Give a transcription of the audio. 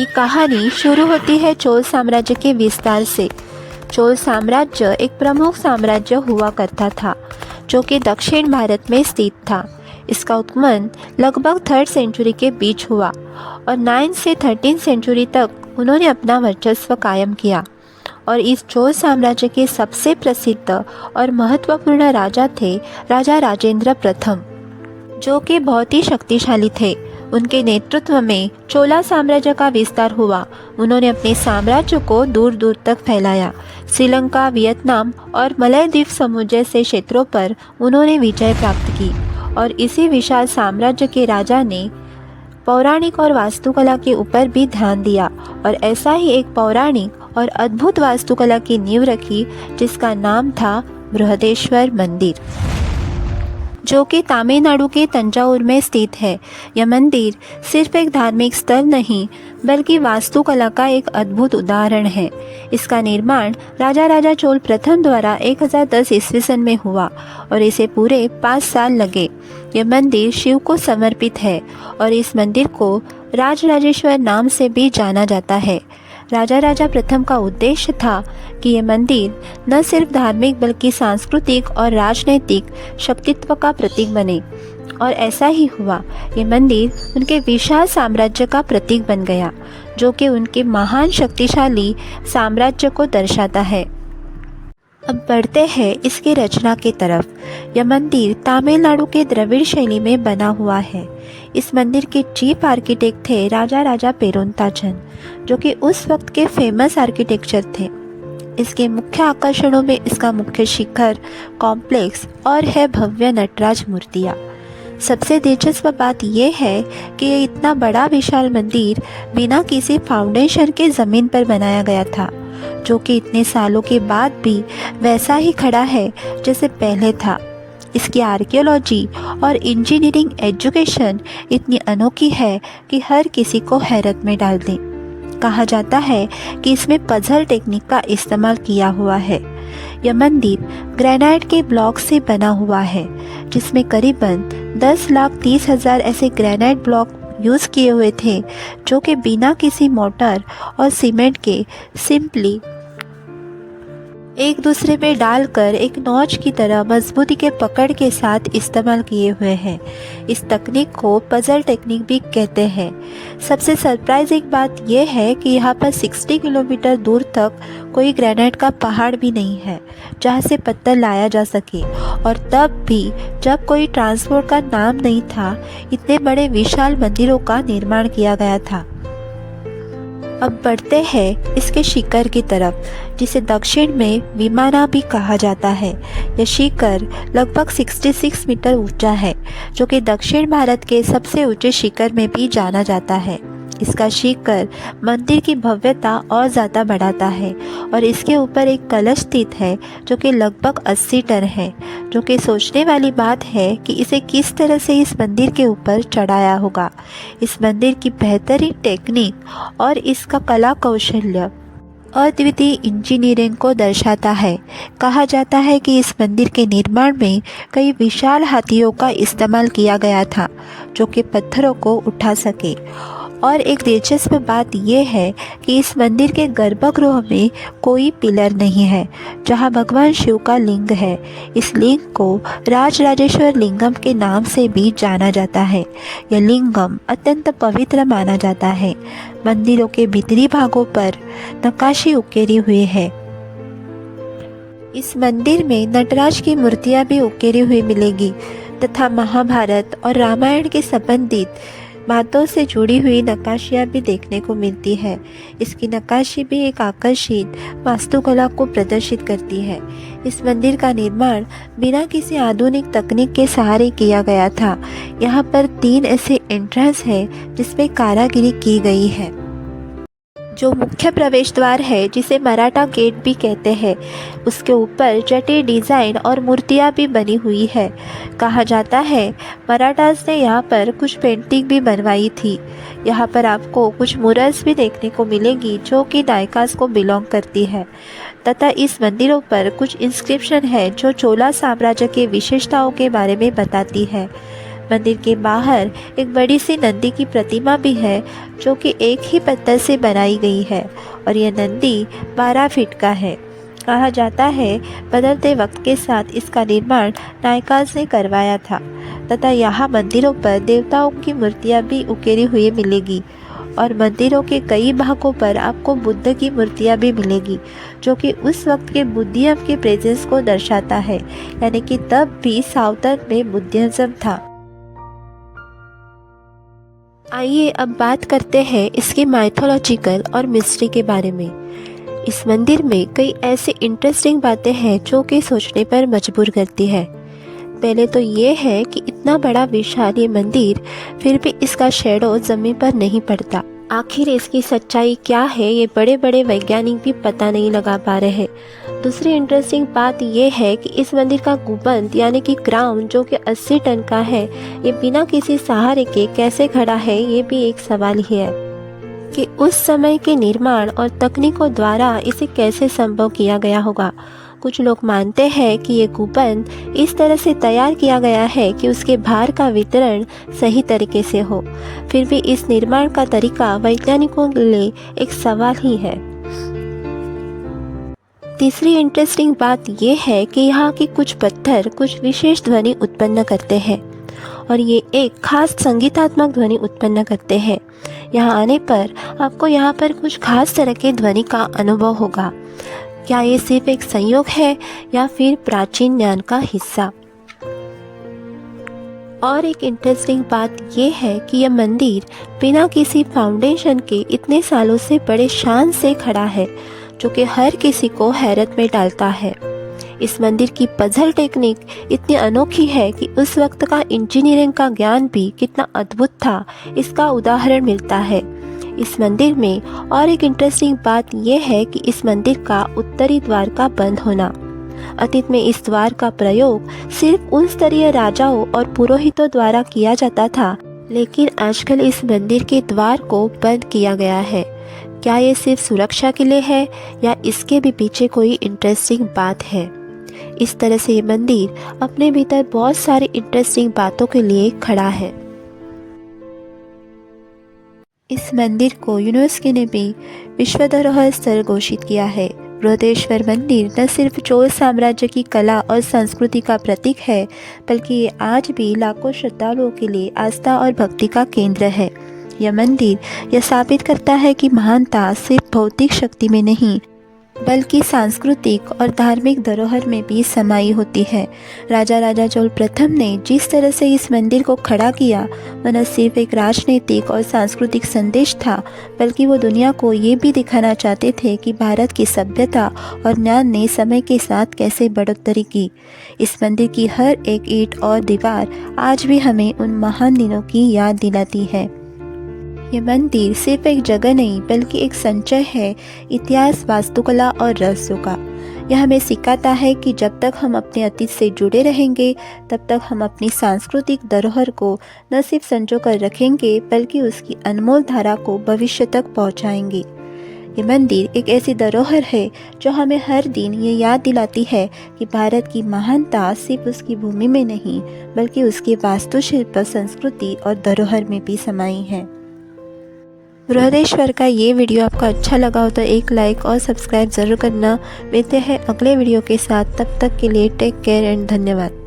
ये कहानी शुरू होती है चोल साम्राज्य के विस्तार से। चोल साम्राज्य एक प्रमुख साम्राज्य हुआ करता था जो कि दक्षिण भारत में स्थित था। इसका उत्गमन लगभग 3rd सेंचुरी के बीच हुआ और 9 से 13 सेंचुरी तक उन्होंने अपना वर्चस्व कायम किया। और इस चोल साम्राज्य के सबसे प्रसिद्ध और महत्वपूर्ण राजा थे राजा राजेंद्र प्रथम, जो कि बहुत ही शक्तिशाली थे। उनके नेतृत्व में चोला साम्राज्य का विस्तार हुआ। उन्होंने अपने साम्राज्य को दूर दूर तक फैलाया। श्रीलंका, वियतनाम और मलय द्वीप समूह जैसे क्षेत्रों पर उन्होंने विजय प्राप्त की। और इसी विशाल साम्राज्य के राजा ने पौराणिक और वास्तुकला के ऊपर भी ध्यान दिया और ऐसा ही एक पौराणिक और अद्भुत वास्तुकला की नींव रखी जिसका नाम था बृहदेश्वर मंदिर, जो कि तमिलनाडु के तंजावुर में स्थित है। यह मंदिर सिर्फ एक धार्मिक स्थल नहीं बल्कि वास्तुकला का एक अद्भुत उदाहरण है। इसका निर्माण राजा चोल प्रथम द्वारा 1010 ईस्वी सन में हुआ और इसे पूरे 5 साल लगे। यह मंदिर शिव को समर्पित है और इस मंदिर को राजराजेश्वर नाम से भी जाना जाता है। राजा प्रथम का उद्देश्य था कि यह मंदिर न सिर्फ धार्मिक बल्कि सांस्कृतिक और राजनैतिक शक्तित्व का प्रतीक बने और ऐसा ही हुआ। ये मंदिर उनके विशाल साम्राज्य का प्रतीक बन गया, जो कि उनके महान शक्तिशाली साम्राज्य को दर्शाता है। अब बढ़ते हैं इसकी रचना की तरफ। यह मंदिर तमिलनाडु के द्रविड़ शैली में बना हुआ है। इस मंदिर के चीफ आर्किटेक्ट थे राजा पेरुंताचन, जो कि उस वक्त के फेमस आर्किटेक्चर थे। इसके मुख्य आकर्षणों में इसका मुख्य शिखर, कॉम्प्लेक्स और है भव्य नटराज मूर्तियाँ। सबसे दिलचस्प बात यह है कि ये इतना बड़ा विशाल मंदिर बिना किसी फाउंडेशन के ज़मीन पर बनाया गया था, जो कि इतने सालों के बाद भी वैसा ही खड़ा है जैसे पहले था। इसकी आर्कियोलॉजी और इंजीनियरिंग एजुकेशन इतनी अनोखी है कि हर किसी को हैरत में डाल दें। कहा जाता है कि इसमें पजल टेक्निक का इस्तेमाल किया हुआ है। यह मंदिर ग्रेनाइट के ब्लॉक से बना हुआ है, जिसमें करीबन 10,30,000 ऐसे ग्रेनाइट ब्लॉक यूज़ किए हुए थे, जो कि बिना किसी मोटर और सीमेंट के सिंपली एक दूसरे में डालकर एक नॉच की तरह मजबूती के पकड़ के साथ इस्तेमाल किए हुए हैं। इस तकनीक को पजल टेक्निक भी कहते हैं। सबसे सरप्राइजिंग बात यह है कि यहाँ पर 60 किलोमीटर दूर तक कोई ग्रेनाइट का पहाड़ भी नहीं है जहाँ से पत्थर लाया जा सके, और तब भी जब कोई ट्रांसपोर्ट का नाम नहीं था, इतने बड़े विशाल मंदिरों का निर्माण किया गया था। अब बढ़ते हैं इसके शिखर की तरफ, जिसे दक्षिण में विमाना भी कहा जाता है। यह शिखर लगभग 66 मीटर ऊंचा है, जो कि दक्षिण भारत के सबसे ऊंचे शिखर में भी जाना जाता है। इसका शिखर मंदिर की भव्यता और ज़्यादा बढ़ाता है और इसके ऊपर एक कलश स्थित है जो कि लगभग 80 टन है, जो कि सोचने वाली बात है कि इसे किस तरह से इस मंदिर के ऊपर चढ़ाया होगा। इस मंदिर की बेहतरीन टेक्निक और इसका कला कौशल्य अद्वितीय इंजीनियरिंग को दर्शाता है। कहा जाता है कि इस मंदिर के निर्माण में कई विशाल हाथियों का इस्तेमाल किया गया था, जो कि पत्थरों को उठा सके। और एक दिलचस्प बात यह है कि इस मंदिर के गर्भगृह में कोई पिलर नहीं है जहां भगवान शिव का लिंग है। इस लिंग को राजराजेश्वर लिंगम के नाम से भी जाना जाता है। यह लिंगम अत्यंत पवित्र माना जाता है। मंदिरों के भीतरी भागों पर नक्काशी उकेरी हुई है। इस मंदिर में नटराज की मूर्तियां भी उकेरी हुई मिलेगी तथा महाभारत और रामायण के संबंधित बातों से जुड़ी हुई नक्काशियाँ भी देखने को मिलती है। इसकी नक्काशी भी एक आकर्षित वास्तुकला को प्रदर्शित करती है। इस मंदिर का निर्माण बिना किसी आधुनिक तकनीक के सहारे किया गया था। यहाँ पर 3 ऐसे एंट्रेंस हैं जिसमें कारागिरी की गई है। जो मुख्य प्रवेश द्वार है, जिसे मराठा गेट भी कहते हैं, उसके ऊपर जटिल डिज़ाइन और मूर्तियाँ भी बनी हुई है। कहा जाता है मराठास ने यहाँ पर कुछ पेंटिंग भी बनवाई थी। यहाँ पर आपको कुछ मुरल्स भी देखने को मिलेंगी जो कि नायकास को बिलोंग करती है, तथा इस मंदिरों पर कुछ इंस्क्रिप्शन है जो चोला साम्राज्य के विशेषताओं के बारे में बताती है। मंदिर के बाहर एक बड़ी सी नंदी की प्रतिमा भी है, जो कि एक ही पत्थर से बनाई गई है और यह नंदी 12 फीट का है। कहा जाता है बदलते वक्त के साथ इसका निर्माण नायकाज ने करवाया था तथा यहाँ मंदिरों पर देवताओं की मूर्तियाँ भी उकेरी हुई मिलेगी और मंदिरों के कई भागों पर आपको बुद्ध की मूर्तियाँ भी मिलेगी, जो कि उस वक्त के बुद्धिज्म के प्रेजेंस को दर्शाता है, यानी कि तब भी साउथर्न में बुद्धिज्म था। आइए अब बात करते हैं इसके माइथोलॉजिकल और मिस्ट्री के बारे में। इस मंदिर में कई ऐसी इंटरेस्टिंग बातें हैं जो कि सोचने पर मजबूर करती है। पहले तो ये है कि इतना बड़ा विशाल ये मंदिर, फिर भी इसका शैडो ज़मीन पर नहीं पड़ता। आखिर इसकी सच्चाई क्या है, ये बड़े बड़े वैज्ञानिक भी पता नहीं लगा पा रहे हैं। दूसरी इंटरेस्टिंग बात यह है कि इस मंदिर का गुंबद यानी कि क्राउन, जो कि 80 टन का है, ये बिना किसी सहारे के कैसे खड़ा है, ये भी एक सवाल ही है कि उस समय के निर्माण और तकनीकों द्वारा इसे कैसे संभव किया गया होगा। कुछ लोग मानते हैं कि ये गुंबद इस तरह से तैयार किया गया है कि उसके भार का वितरण सही तरीके से हो। फिर भी इस निर्माण का तरीका वैज्ञानिकों के लिए एक सवाल ही है। तीसरी इंटरेस्टिंग बात यह है कि यहाँ के कुछ पत्थर कुछ विशेष ध्वनि उत्पन्न करते हैं और ये एक खास संगीतात्मक ध्वनि उत्पन्न करते हैं। यहाँ आने पर आपको यहाँ पर कुछ खास तरह के ध्वनि का अनुभव होगा। क्या ये सिर्फ एक संयोग है या फिर प्राचीन ज्ञान का हिस्सा? और एक इंटरेस्टिंग बात यह है कि यह मंदिर बिना किसी फाउंडेशन के इतने सालों से बड़े शान से खड़ा है, जो कि हर किसी को हैरत में डालता है। इस मंदिर की पजल टेक्निक इतनी अनोखी है कि उस वक्त का इंजीनियरिंग का ज्ञान भी कितना अद्भुत था, इसका उदाहरण मिलता है। इस मंदिर में और एक इंटरेस्टिंग बात यह है कि इस मंदिर का उत्तरी द्वार का बंद होना। अतीत में इस द्वार का प्रयोग सिर्फ उन स्तरीय राजाओं और पुरोहितों द्वारा किया जाता था, लेकिन आजकल इस मंदिर के द्वार को बंद किया गया है। क्या ये सिर्फ सुरक्षा के लिए है या इसके भी पीछे कोई इंटरेस्टिंग बात है? इस तरह से ये मंदिर अपने भीतर बहुत सारी इंटरेस्टिंग बातों के लिए खड़ा है। इस मंदिर को यूनेस्को ने भी विश्व धरोहर स्थल घोषित किया है। बृहदेश्वर मंदिर न सिर्फ चोल साम्राज्य की कला और संस्कृति का प्रतीक है, बल्कि ये आज भी लाखों श्रद्धालुओं के लिए आस्था और भक्ति का केंद्र है। यह मंदिर यह साबित करता है कि महानता सिर्फ भौतिक शक्ति में नहीं, बल्कि सांस्कृतिक और धार्मिक धरोहर में भी समाई होती है। राजा राजा चोल प्रथम ने जिस तरह से इस मंदिर को खड़ा किया, वह न सिर्फ एक राजनीतिक और सांस्कृतिक संदेश था, बल्कि वो दुनिया को ये भी दिखाना चाहते थे कि भारत की सभ्यता और ज्ञान ने समय के साथ कैसे बढ़ोतरी की। इस मंदिर की हर एक ईंट और दीवार आज भी हमें उन महान दिनों की याद दिलाती है। ये मंदिर सिर्फ एक जगह नहीं, बल्कि एक संचय है इतिहास, वास्तुकला और रहस्यों का। यह हमें सिखाता है कि जब तक हम अपने अतीत से जुड़े रहेंगे, तब तक हम अपनी सांस्कृतिक धरोहर को न सिर्फ संजो कर रखेंगे, बल्कि उसकी अनमोल धारा को भविष्य तक पहुंचाएंगे। ये मंदिर एक ऐसी धरोहर है जो हमें हर दिन ये याद दिलाती है कि भारत की महानता सिर्फ उसकी भूमि में नहीं, बल्कि उसके वास्तुशिल्प, संस्कृति और धरोहर में भी समाई है। बृहदेश्वर का ये वीडियो आपको अच्छा लगा हो तो एक लाइक और सब्सक्राइब ज़रूर करना। मिलते हैं अगले वीडियो के साथ, तब तक के लिए टेक केयर एंड धन्यवाद।